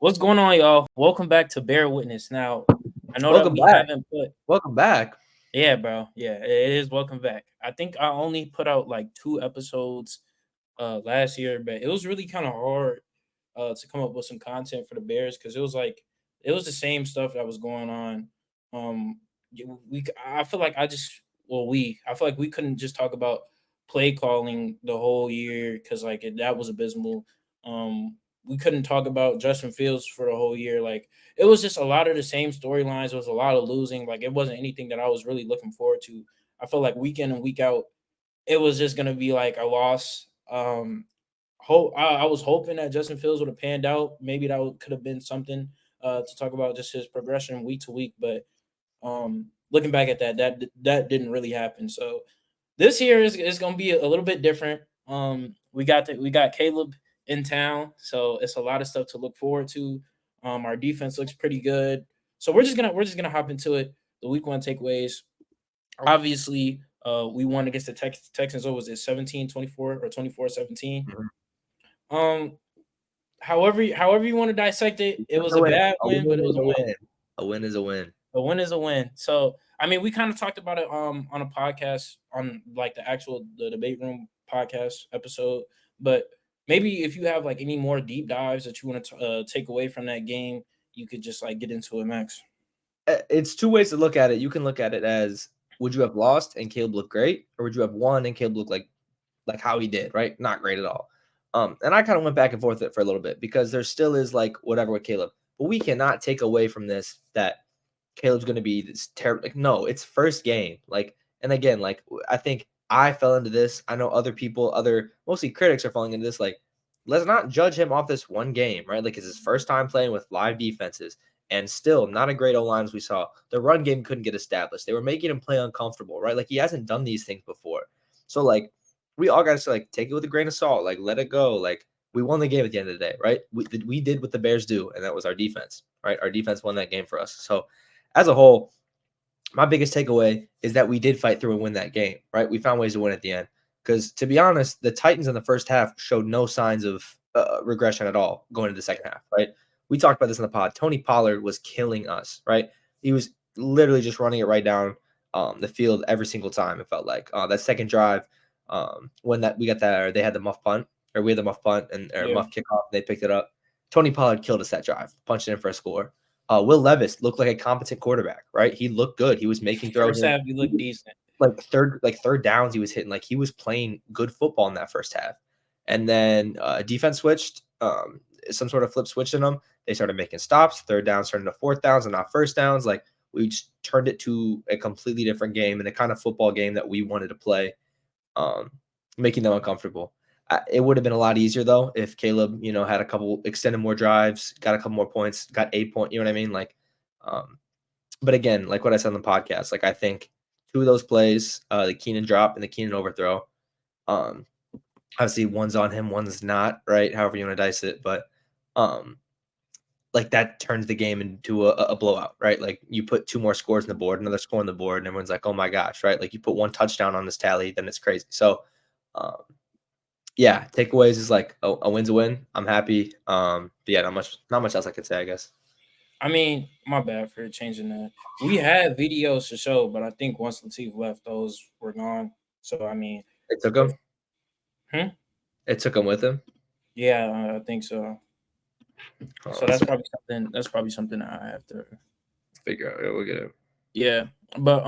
What's going on, y'all? Welcome back to Bear Witness. Now, I know that Welcome we back. haven't put, Welcome back. yeah, bro. Yeah, it is welcome back. I think I only put out like 2 episodes last year, but it was really kind of hard to come up with some content for the Bears because it was the same stuff that was going on. I feel like I feel like we couldn't just talk about play calling the whole year because that was abysmal. We couldn't talk about Justin Fields for the whole year. Like it was just a lot of the same storylines. It was a lot of losing. Like it wasn't anything that I was really looking forward to. I felt like week in and week out, it was just gonna be like a loss. I was hoping that Justin Fields would have panned out. Maybe could have been something to talk about just his progression week to week. But looking back at that didn't really happen. So this year is going to be a little bit different. We got Caleb in town, so it's a lot of stuff to look forward to. Our defense looks pretty good, so we're just gonna hop into it. The week one takeaways. Obviously, we won against the Texans. What was it, 17-24 or 24-17? Mhm. Um, however you want to dissect it, it That's was a a win. bad A win, but win it was is a a win. win. A win is a win. A win is a win. So I mean, we kind of talked about it on a podcast on like the debate room podcast episode, but maybe if you have like any more deep dives that you want to take away from that game, you could just like get into it, Max. It's two ways to look at it. You can look at it as would you have lost and Caleb looked great, or would you have won and Caleb looked like how he did, right? Not great at all. And I kind of went back and forth it for a little bit because there still is like whatever with Caleb, but we cannot take away from this that Caleb's going to be this terrible. Like, no, it's first game. Like, and again, like I think I fell into this. I know other people, other mostly critics are falling into this. Like, let's not judge him off this one game, right? Like, it's his first time playing with live defenses, and still not a great O line as we saw. The run game couldn't get established. They were making him play uncomfortable, right? Like he hasn't done these things before. So like, we all got to like take it with a grain of salt. Like, let it go. Like, we won the game at the end of the day, right? We did what the Bears do, and that was our defense, right? Our defense won that game for us. So as a whole, my biggest takeaway is that we did fight through and win that game, right? We found ways to win at the end. Because to be honest, the Titans in the first half showed no signs of regression at all going into the second half, right? We talked about this in the pod. Tony Pollard was killing us, right? He was literally just running it right down the field every single time. It felt like that second drive when that we got that, or they had the muff punt, or we had the muff punt and or Yeah, muff kickoff. They picked it up. Tony Pollard killed us that drive, punched it in for a score. Will Levis looked like a competent quarterback, right? He looked good. He was making throws. first half we looked decent. Like third downs, he was hitting. Like he was playing good football in that first half. And then defense switched, some sort of flip switched in them. They started making stops. Third down turned into fourth downs and not first downs. Like we just turned it to a completely different game and a kind of football game that we wanted to play, um, making them uncomfortable. It would have been a lot easier though if Caleb, had a couple extended more drives, got a couple more points, got 8 point. You know what I mean? Like, um, but again, like what I said on the podcast, like I think two of those plays, the Keenan drop and the Keenan overthrow, um, obviously one's on him, one's not, right? However you want to dice it, but um, like that turns the game into a blowout, right? Like you put two more scores on the board, another score on the board, and everyone's like, oh my gosh, right? Like you put one touchdown on this tally, then it's crazy. So, um, yeah, takeaways is like a win's a win. I'm happy. But yeah, not much else I could say, I guess. I mean, my bad for changing that. We had videos to show, but I think once Latif left, those were gone. So I mean, It took if him. hmm? It took him with him. Yeah, I think so. Oh, So that's that's fair. probably something. That's probably something that I have to. Figure out. Yeah, we'll get it. Yeah, but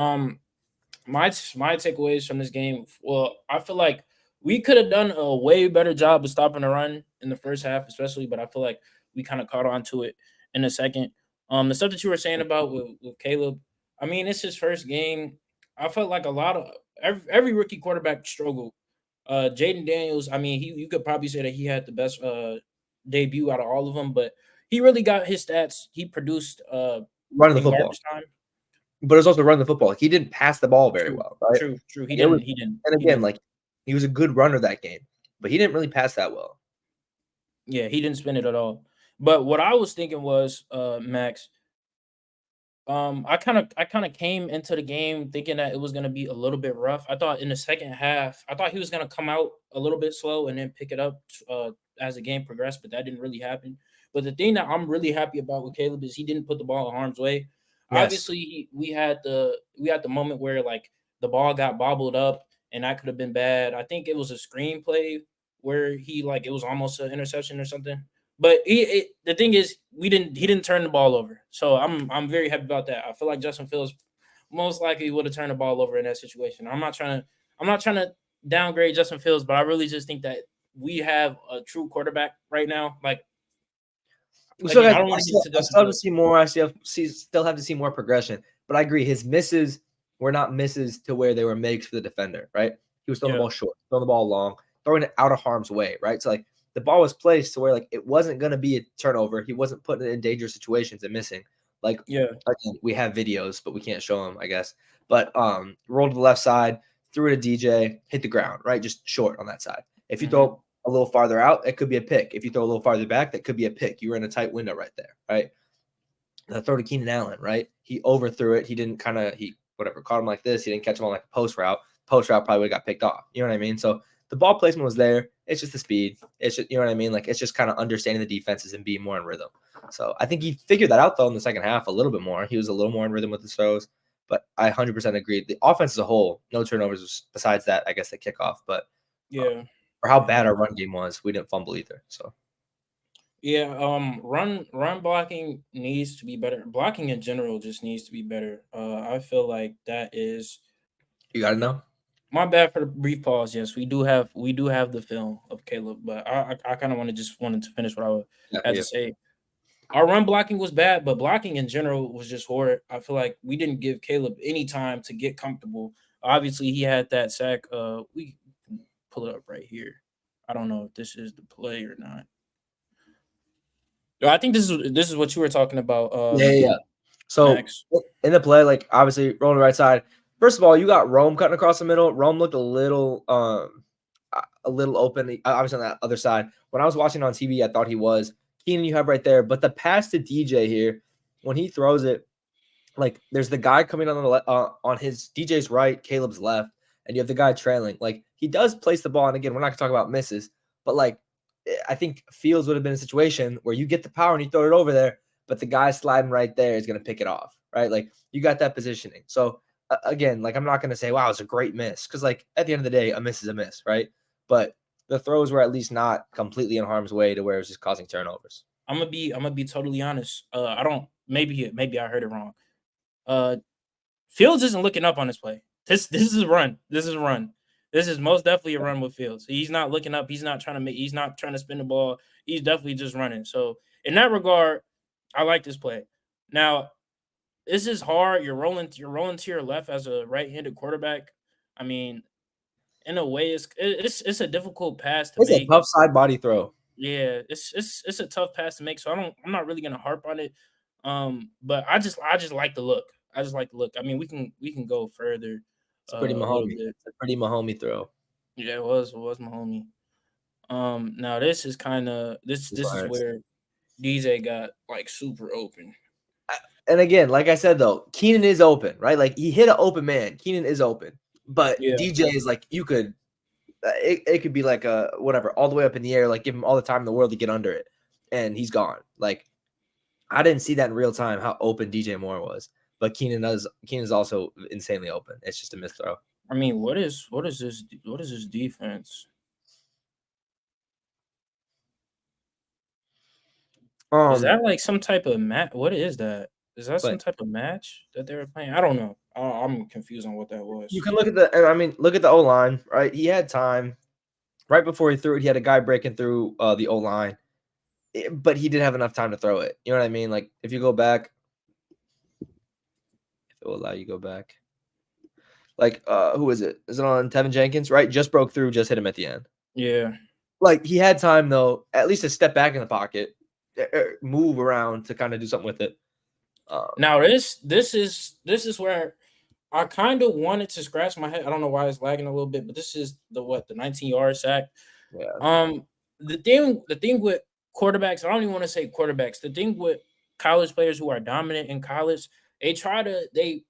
my takeaways from this game. Well, I feel like we could have done a way better job of stopping the run in the first half, especially. But I feel like we kind of caught on to it in the second. The stuff that you were saying about with Caleb. I mean, it's his first game. I felt like a lot of every rookie quarterback struggled. Jaden Daniels. I mean, you could probably say that he had the best debut out of all of them, but he really got his stats. He produced Running the in football. garbage time. But it's also running the football. Like he didn't pass the ball very True, well, right? true, true. He Like, it was, didn't. He didn't. and He again, didn't. like he was a good runner that game, but he didn't really pass that well. Yeah, he didn't spend it at all. But what I was thinking was, Max, I kind of came into the game thinking that it was gonna be a little bit rough. I thought in the second half, I thought he was gonna come out a little bit slow and then pick it up as the game progressed, but that didn't really happen. But the thing that I'm really happy about with Caleb is he didn't put the ball in harm's way. Yes. Obviously, we had the moment where like the ball got bobbled up and that could have been bad. I think it was a screenplay where he like it was almost an interception or something. But the thing is, he didn't turn the ball over, so I'm very happy about that. I feel like Justin Fields most likely would have turned the ball over in that situation. I'm not trying to downgrade Justin Fields, but I really just think that we have a true quarterback right now. Like We still again, got. I don't want to get into I Justin still have to Fields. see more. Still have to see more progression. But I agree, his misses were not misses to where they were makes for the defender. Right? He was throwing the Yeah, ball short, throwing the ball long, throwing it out of harm's way. Right? So like the ball was placed to where like it wasn't going to be a turnover. He wasn't putting it in dangerous situations and missing. Like yeah, again, we have videos, but we can't show them, I guess. But rolled to the left side, threw it to DJ, hit the ground. Right? Just short on that side. If you hmm, throw a little farther out, it could be a pick. If you throw a little farther back, that could be a pick. You were in a tight window right there, right? The throw to Keenan Allen, right? He overthrew it. He didn't he whatever caught him like this. He didn't catch him on like a post route. Post route probably would have got picked off. You know what I mean? So the ball placement was there. It's just the speed. It's just, you know what I mean? Like it's just kind of understanding the defenses and being more in rhythm. So I think he figured that out though in the second half a little bit more. He was a little more in rhythm with his throws. But I 100% agree. The offense as a whole, no turnovers besides that, I guess the kickoff. But yeah, for how yeah. bad our run game was, we didn't fumble either. So Yeah, run blocking needs to be better. Blocking in general just needs to be better. I feel like that is you got to know. my bad for the brief pause. Yes, we do have the film of Caleb, but I kind of wanted to finish what Yeah, had to yeah. say. Our run blocking was bad, but blocking in general was just horrid. I feel like we didn't give Caleb any time to get comfortable. Obviously, he had that sack. We can pull it up right here. I don't know if this is the play or not. I think this is what you were talking about, Yeah, yeah, yeah. So Max. in the play, like obviously rolling the right side. First of all, you got Rome cutting across the middle. Rome looked a little open. Obviously on that other side. When I was watching on TV, I thought he was. Keenan, you have right there, but the pass to DJ here, when he throws it, like there's the guy coming on on his DJ's right, Caleb's left, and you have the guy trailing. Like he does place the ball, and again, we're not gonna talk about misses, but like I think Fields would have been a situation where you get the power and you throw it over there, but the guy sliding right there is gonna pick it off, right? Like you got that positioning. So again, like I'm not gonna say wow, it's a great miss because like at the end of the day, a miss is a miss, right? But the throws were at least not completely in harm's way to where it was just causing turnovers. I'm gonna be totally honest. I don't maybe I heard it wrong. Uh, Fields isn't looking up on this play. This is a run. This is a run. This is most definitely a run with Fields. He's not looking up. He's not trying to spin the ball. He's definitely just running. So in that regard, I like this play. Now this is hard. You're rolling to your left as a right-handed quarterback. I mean, in a way, it's a difficult pass to It's a make. tough side body throw. Yeah, it's a tough pass to make, so I'm not really gonna harp on it. But I just like the look. I just like the look. I mean, we can go further It's pretty a little Mahomey. bit. It's a pretty Mahomey throw. Yeah, it was my homie. Now this is kind of this is where DJ got like super open. And again, like I said though, Keenan is open, right? Like he hit an open man. Keenan is open, but Yeah. DJ is like you could. It could be like a whatever, all the way up in the air. Like give him all the time in the world to get under it, and he's gone. Like I didn't see that in real time how open DJ Moore was, but Keenan does. Keenan is also insanely open. It's just a missed throw. I mean, what is this defense? Is Um, that like some type of match? What is that? Is that some but type of match that they were playing? I don't know. I'm confused on what that you was. can look at the. And I mean, look at the O line. Right, he had time right before he threw it. He had a guy breaking through the O line, but he didn't have enough time to throw it. You know what I mean? Like if you go back, if it will allow you to go back. Like, who is it? Is it on Tevin Jenkins? Right, just broke through, just hit him at the end. Yeah. Like he had time though, at least to step back in the pocket, move around to kind of do something with it. Um, Now this is where I kind of wanted to scratch my head. I don't know why it's lagging a little bit, but this is the 19-yard sack. yeah, Um, the thing with quarterbacks, I don't even want to say quarterbacks. The thing with college players who are dominant in college they try to they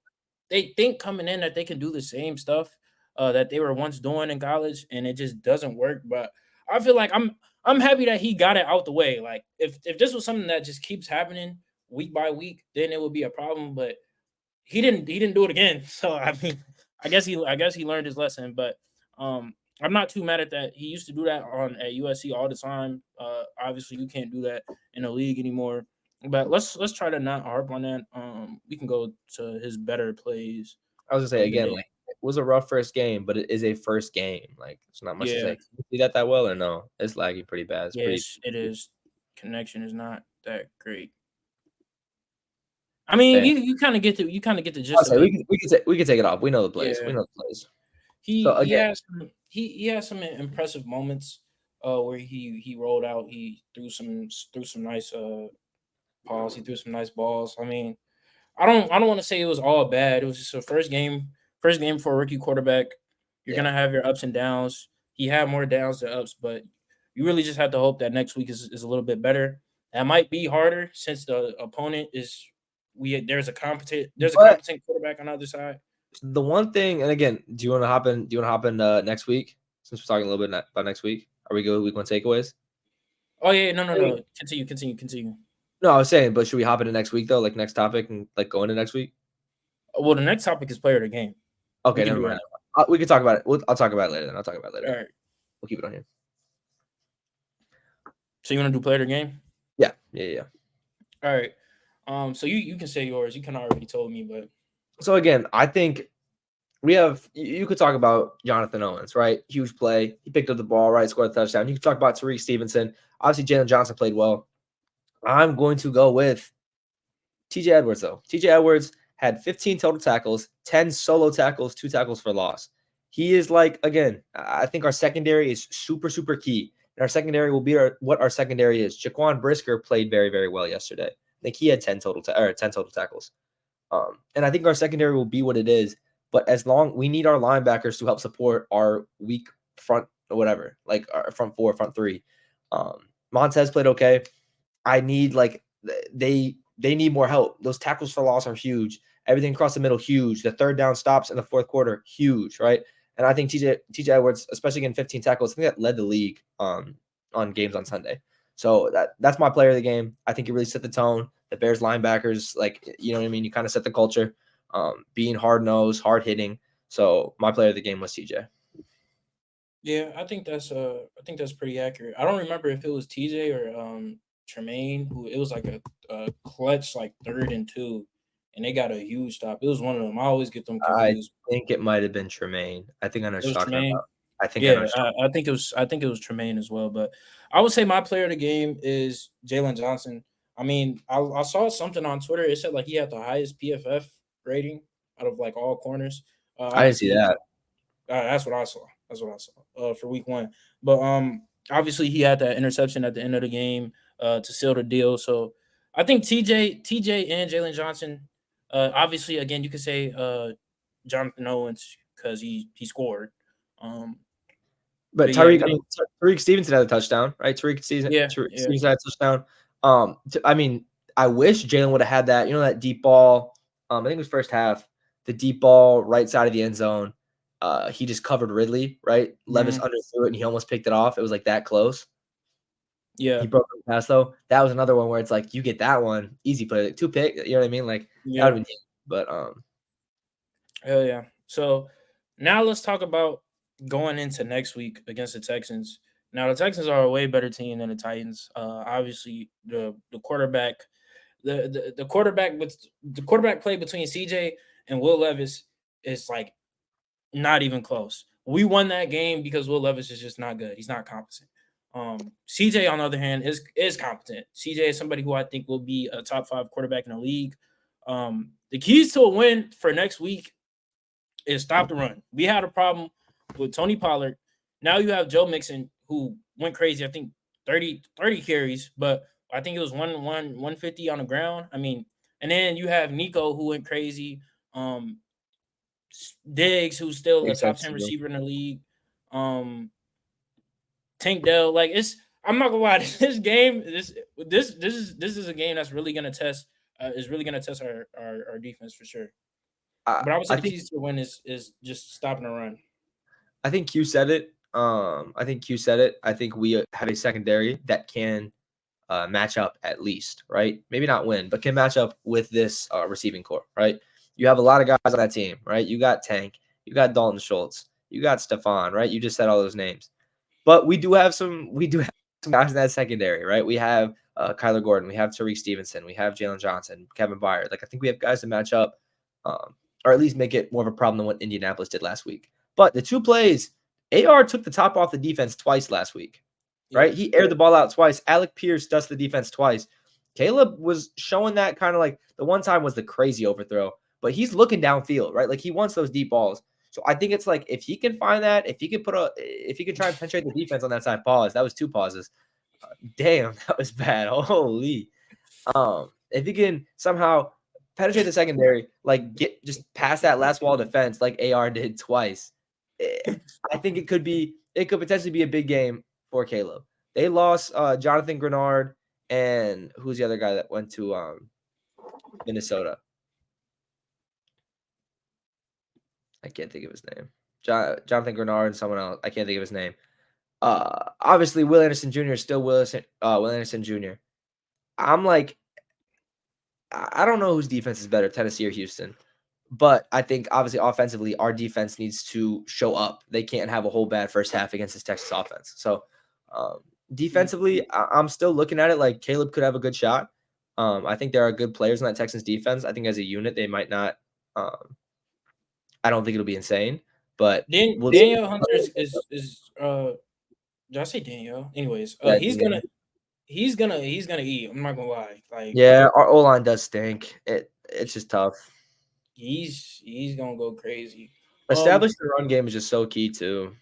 think coming in that they can do the same stuff that they were once doing in college, and it just doesn't work. But I feel like I'm happy that he got it out the way. Like if this was something that just keeps happening week by week, then it would be a problem. But he didn't do it again. So I mean, I guess he learned his lesson. But I'm not too mad at that. He used to do that on at USC all the time. Obviously, you can't do that in the league anymore. But let's try to not harp on that. We can go to his better plays I was gonna say of the again, day. like it was a rough first game, but it is a first game. Like it's not much to say. Yeah, Can you see that well or no? It's lagging pretty bad. It's pretty. yes, it is. Connection is not that great. I mean, Hey, you kind of get the I'll gist of say it. we can take it off. We know the plays. We Yeah, know the plays. So he again, has he has some impressive moments where he rolled out, he threw some nice balls, he threw some nice balls. I mean, I don't want to say it was all bad. It was just a first game for a rookie quarterback. You're yeah. gonna have your ups and downs. He had more downs than ups, but you really just have to hope that next week is a little bit better. That might be harder since the opponent is we there's a But competent quarterback on the other side. the one thing, and again, do you want to hop in? Do you want to hop in next week? Since we're talking a little bit about next week, are we good with week one takeaways? Oh yeah, no, no, I mean, no. Continue. no, I was saying, but should we hop into next week though? Like next topic and like go into next week? Well, the next topic is player of the game. We Okay, can never do mind. that. We can talk about it. I'll talk about it later. Then I'll talk about it All later. right. We'll keep it on here. So you want to do player of the game? Yeah. All right. So you can say yours. You kind of already told me, but So again, I think we have you could talk about Jonathan Owens, right? Huge play. He picked up the ball, right? Scored a touchdown. You could talk about Tariq Stevenson. Obviously, Jalen Johnson played well. I'm going to go with TJ Edwards, though. TJ Edwards had 15 total tackles, 10 solo tackles, 2 tackles for loss. He is like, again, I think our secondary is super, super key. And our secondary will be what our secondary is. Jaquan Brisker played very, very well yesterday. I think he had 10 total tackles. And I think our secondary will be what it is. But as long we need our linebackers to help support our weak front or whatever, like our front four, front three. Montez played okay. I need like they need more help. Those tackles for loss are huge. Everything across the middle, huge. The third down stops in the fourth quarter, huge, right? And I think TJ Edwards, especially getting 15 tackles, I think that led the league on games on Sunday. So that's my player of the game. I think he really set the tone. The Bears linebackers, like you know what I mean. You kind of set the culture, being hard nosed, hard hitting. So my player of the game was TJ. yeah, I think that's pretty accurate. I don't remember if it was TJ or Tremaine who it was like a clutch like 3rd and 2, and they got a huge stop. It was one of them. I always get them I confused. think it might have been Tremaine. I think I know what It was you're talking Tremaine. about. I think I know Yeah, what you're talking. I think it was Tremaine as well. But I would say my player of the game is Jalen Johnson. I mean, I saw something on Twitter. It said like he had the highest PFF rating out of like all corners. I didn't see Obviously, that. that's what I saw. That's what I saw for week one. But obviously he had that interception at the end of the game to seal the deal. So I think TJ and Jalen Johnson. Obviously, again, you could say Jonathan Owens because he scored. Um, But but yeah, Tyreek, I mean, Tyreek Stevenson had a touchdown, right? yeah, Tariq yeah. Stevenson had a touchdown. I mean, I wish Jalen would have had that. You know that deep ball. I think it was first half. The deep ball right side of the end zone. He just covered Ridley, right? Levis Mhm. underthrew it and he almost picked it off. It was like that close. He Yeah, broke the pass though. That was another one where it's like you get that one easy play, like 2 pick. You know what I mean? Like that would yeah, have been. But hell yeah. So now let's talk about going into next week against the Texans. Now the Texans are a way better team than the Titans. Obviously the quarterback, the quarterback with the quarterback play between CJ and Will Levis is like not even close. We won that game because Will Levis is just not good. He's not competent. CJ, on the other hand, is competent. CJ is somebody who I think will be a top 5 quarterback in the league. The keys to a win for next week is stop the run. We had a problem with Tony Pollard. Now you have Joe Mixon, who went crazy. I think 30 carries, but I think it was 150 on the ground. I mean, and then you have Nico, who went crazy. Um, Diggs, who's still a makes top sense 10 to you. receiver in the league. Um, Tank Dell, like I'm not gonna lie, this game, this is a game that's really gonna test is really gonna test our defense for sure. I, But I would say I the think keys to the win is just stopping the run. I think Q said it. I think Q said it. I think we have a secondary that can match up at least, right? Maybe not win, but can match up with this receiving core, right? You have a lot of guys on that team, right? You got Tank, you got Dalton Schultz, you got Stephon, right? You just said all those names, but we do have some guys in that secondary, right? We have Kyler Gordon, we have Tariq Stevenson, we have Jalen Johnson, Kevin Byard. Like I think we have guys to match up, or at least make it more of a problem than what Indianapolis did last week. But the two plays, AR took the top off the defense twice last week, Yeah. right? He aired the ball out twice. Alec Pierce dusted the defense twice. Caleb was showing that kind of like the one time was the crazy overthrow, but he's looking downfield, right? Like he wants those deep balls. So I think it's like if he can find that, if he can try and penetrate the defense on that side, pause. That was two pauses. Damn, that was bad. Holy. If he can somehow penetrate the secondary, like get just past that last wall of defense, like AR did twice, eh, I think it could potentially be a big game for Caleb. They lost Jonathan Grenard and who's the other guy that went to Minnesota? I can't think of his name. Jonathan Grenard and someone else. I can't think of his name. Obviously Will Anderson Jr. is still Will Anderson Jr. I'm like, I don't know whose defense is better, Tennessee or Houston. But I think obviously offensively, our defense needs to show up. They can't have a whole bad first half against this Texas offense. So um, Yeah. defensively, I'm still looking at it like Caleb could have a good shot. I think there are good players in that Texans defense. I think as a unit, they might not. I don't think it'll be insane, but we'll see. Daniel Hunter is did I say Daniel? Anyways, Yeah, he's gonna eat. I'm not gonna lie. Like yeah, our O line does stink. It's just tough. he's gonna go crazy. Establish the run game is just so key too.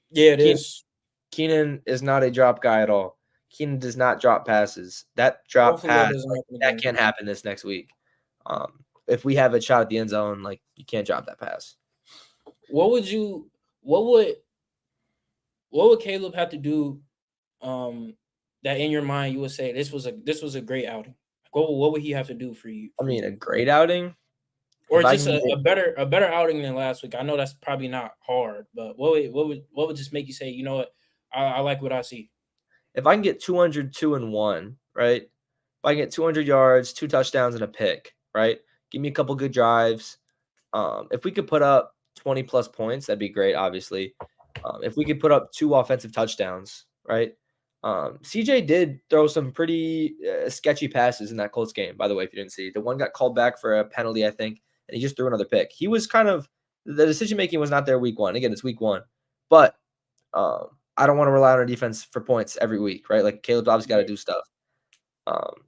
Yeah, it Keenan, is. Keenan is not a drop guy at all. Keenan does not drop passes. That drop Hopefully that pass, doesn't like, happen that again. can't happen this next week. If we have a shot at the end zone, like you can't drop that pass. What would you what would what would Caleb have to do um that in your mind you would say this was a great outing? Like, what would he have to do for you I for mean, you? a great outing. Or If I just can get a better outing than last week. I know that's probably not hard, but what would just make you say, you know what, I like what I see. if I can get 202 and one, right? If I can get 200 yards, two touchdowns, and a pick, right? Give me a couple good drives. If we could put up 20 plus points, that'd be great, obviously. If we could put up two offensive touchdowns, right? CJ did throw some pretty sketchy passes in that Colts game, by the way, if you didn't see. The one got called back for a penalty, I think, and he just threw another pick. He was kind of, the decision making was not there week one. Again, it's week one. But I don't want to rely on our defense for points every week, right? Like Caleb's obviously got to do stuff.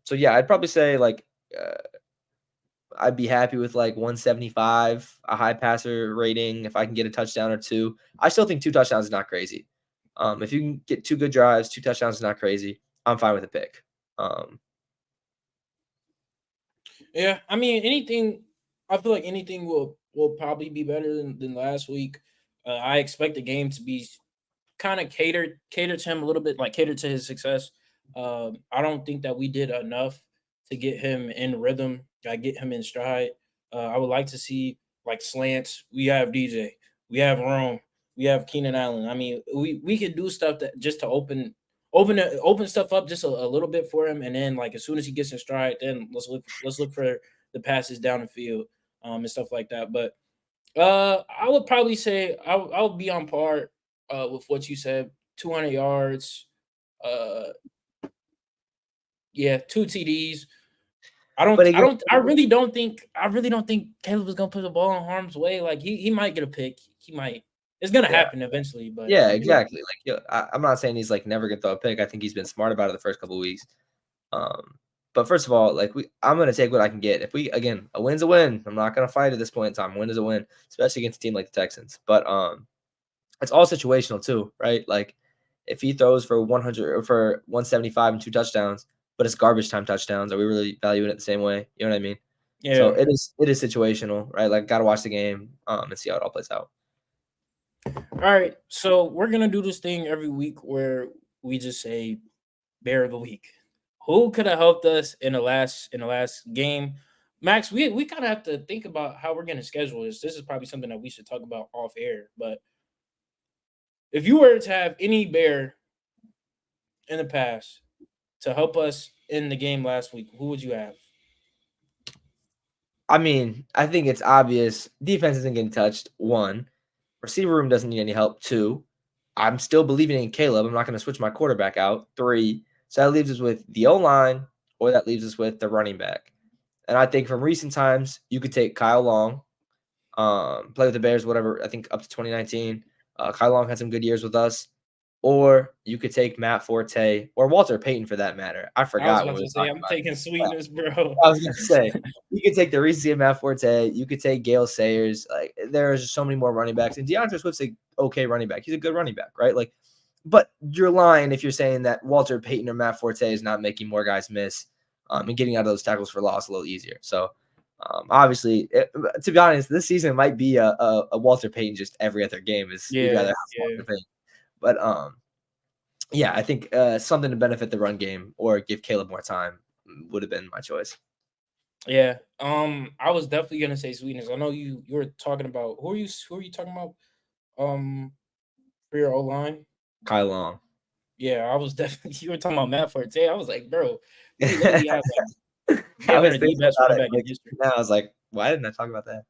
So yeah, I'd probably say like uh, I'd be happy with like 175, a high passer rating if I can get a touchdown or two. I still think two touchdowns is not crazy. If you can get two good drives, two touchdowns is not crazy. I'm fine with a pick. Um, Yeah, I mean anything. I feel like anything will probably be better than last week. I expect the game to be kind of catered to him a little bit, like catered to his success. I don't think that we did enough to get him in rhythm, get him in stride. I would like to see like slants. We have DJ, we have Rome, we have Keenan Allen. I mean, we could do stuff that just to open stuff up just a little bit for him, and then like as soon as he gets in stride, then let's look for the passes down the field, and stuff like that. But I would probably say I'll be on par with what you said. 200 yards. Uh, yeah, two TDs. I but don't. I again, don't. I really don't think. I really don't think Caleb is gonna put the ball in harm's way. Like he might get a pick. He might. It's gonna yeah, happen eventually. But yeah, I do. exactly. Like, I'm not saying he's like never gonna throw a pick. I think he's been smart about it the first couple of weeks. Um, but first of all, like I'm gonna take what I can get. If we again, a win's a win. I'm not gonna fight at this point in time. Win is a win, especially against a team like the Texans. But it's all situational too, right? Like if he throws for 100 or for 175 and two touchdowns, but it's garbage time touchdowns, are we really valuing it the same way? You know what I mean? So Yeah. it is situational, right? Like gotta watch the game and see how it all plays out. All right. So we're gonna do this thing every week where we just say bear of the week. Who could have helped us in the last game? Max, we kind of have to think about how we're gonna schedule this. This is probably something that we should talk about off air. But if you were to have any bear in the past to help us in the game last week, who would you have? I mean, I think it's obvious defense isn't getting touched. One, receiver room doesn't need any help. Two, I'm still believing in Caleb. I'm not going to switch my quarterback out. Three, so that leaves us with the O line, or that leaves us with the running back. And I think from recent times, you could take Kyle Long, play with the Bears, whatever. I think up to 2019, Kyle Long had some good years with us. Or you could take Matt Forte or Walter Payton for that matter. I I was forgot when about we to were say talking I'm about taking sweetness, bro. I was gonna say you could take the recency of Matt Forte. You could take Gale Sayers. Like there are just so many more running backs, and DeAndre Swift's a okay running back. He's a good running back, right? Like, but you're lying if you're saying that Walter Payton or Matt Forte is not making more guys miss, and getting out of those tackles for loss a little easier. So, obviously, to be honest, this season might be a Walter Payton just every other game. Is we'd rather Yeah, have yeah, Walter Payton, but yeah, I think something to benefit the run game or give Caleb more time would have been my choice. yeah. I was definitely gonna say sweetness. I know you were talking about who are you talking about? For your O line. Kyle Long. Yeah, I was definitely you were talking about Matt Forte. I was like, bro, we literally have like I damn was near the thinking best about running it back in like history. now. I was like, why didn't I talk about that?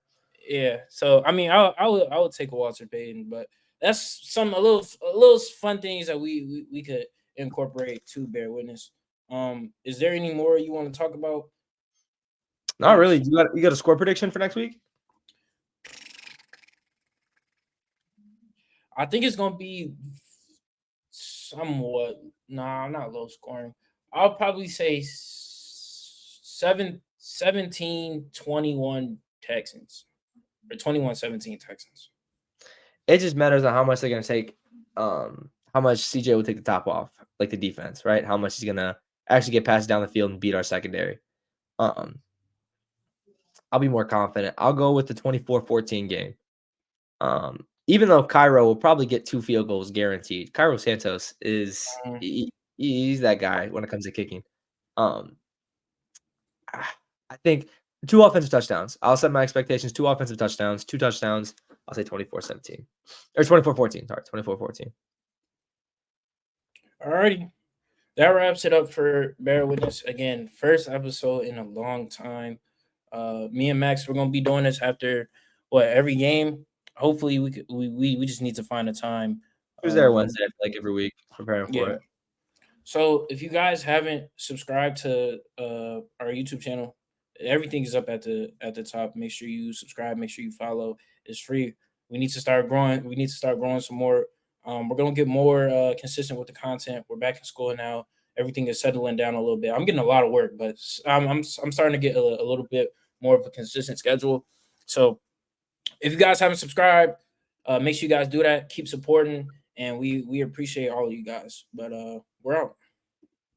Yeah. So I mean, I would take a Walter Payton, but that's some a little fun things that we could incorporate to bear witness. Is there any more you want to talk about, Not Max? really. You got a score prediction for next week? I think it's gonna be somewhat not low scoring. I'll probably say 17-21 Texans or 21-17 Texans. It just matters on how much they're gonna take. How much CJ will take the top off, like the defense, right? How much he's gonna actually get passed down the field and beat our secondary. Um, I'll be more confident. I'll go with the 24-14 game. Even though Cairo will probably get 2 field goals guaranteed. Cairo Santos is Um, he's that guy when it comes to kicking. Um, I think 2 offensive touchdowns. I'll set my expectations, 2 offensive touchdowns, 2 touchdowns. I'll say 24-17 or 24-14, sorry, 24-14. Alrighty. That wraps it up for Bear Witness. Again, first episode in a long time. Me and Max, we're gonna be doing this after what every game. Hopefully, we just need to find a time. Tuesday or Um, Wednesday, I feel like every week preparing for yeah. it. So if you guys haven't subscribed to our YouTube channel, everything is up at the top. Make sure you subscribe. Make sure you follow. It's free. We need to start growing. We need to start growing some more. We're gonna get more consistent with the content. We're back in school now. Everything is settling down a little bit. I'm getting a lot of work, but I'm starting to get a little bit more of a consistent schedule. So if you guys haven't subscribed, make sure you guys do that. Keep supporting, and we appreciate all of you guys. But we're out.